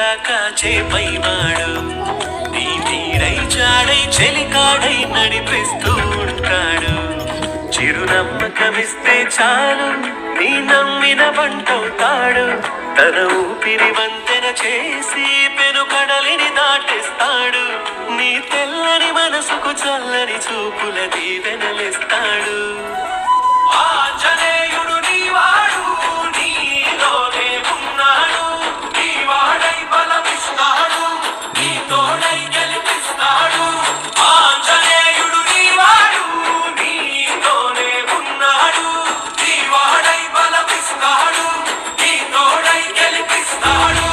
నీడగా కాచే పైవాడు నీ నీడై చాడై చెలికాడై నడిపిస్తూ ఉంటాడు. చిరునమ్మకమిస్తే చాలు నీ నమ్మిన బంటవుతాడు. తన ఊపిరి వంతెన చేసి పెనుకడలిని దాటిస్తాడు. నీ తెల్లని మనసుకు చల్లని చూపుల దీవెనలిస్తాడు. ఆంజనేయుడు నీవాడు, నీలోనే ఉన్నాడు. నీవాడై బలమిస్తాడు, నీ తోడై గెలిపిస్తాడు. ఆంజనేయుడు నీవాడు, నీలోనే ఉన్నాడు. నీవాడై బలమిస్తాడు, నీ తోడై గెలిపిస్తాడు.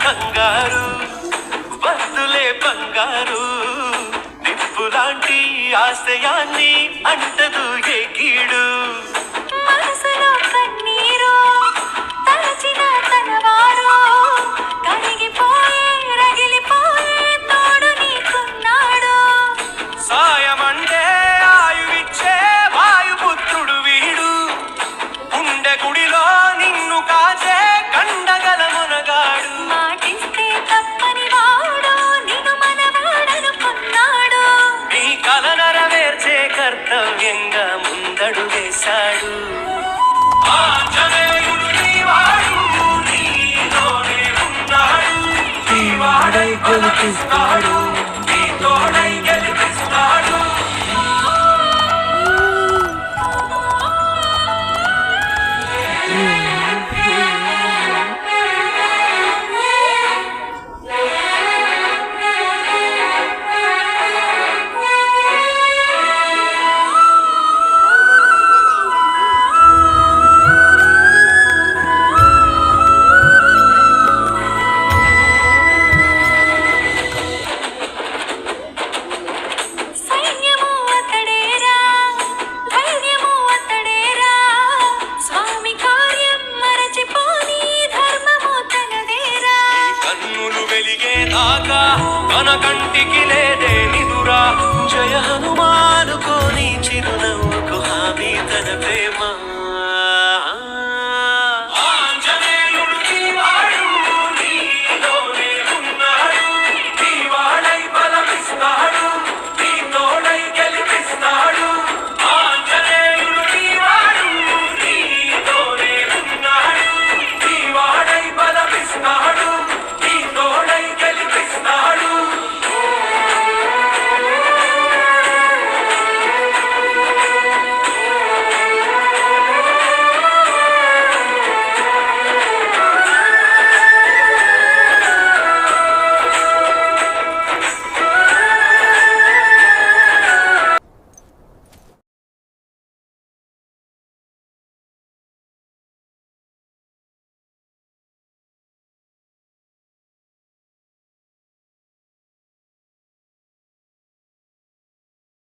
కంగారు వద్దులే బంగారు, నిప్పులాంటి ఆశయాన్ని అంటదు ఏ కీడు. మనసులో కన్నీరు తలచిన తనవారు కరిగిపోయే రగిలిపోయే తోడు నీకున్నాడు. సాయమంటే ఆయువిచ్చే వాయుపుత్రుడు వీడు. గుండె గుడిలో నిన్ను కాచే కండగల మునగాడు. మాటిస్తే తప్పని వాడు నిన్ను మనవాడనుకున్నాడు. నీ కల నెరవేర్చే కర్తవ్యంగా ముందడు వేశాడు. ఆంజనేయుడు నీవాడు, నీలోనే ఉన్నాడు. నీవాడై గెలిపిస్తాడు, నీ తోడై గెలిపిస్తాడు. సైన్యము అతడేరా, ధైర్యము అతడేరా, స్వామి కార్యం మరచిపోని ధర్మము తనదేరా. కన్నులు వెలిగే దాకా మన కంటికి లేదే నిదురా. జయ హనుమానుకోని చిరునవ్వుకు హామీ తన ప్రేమ.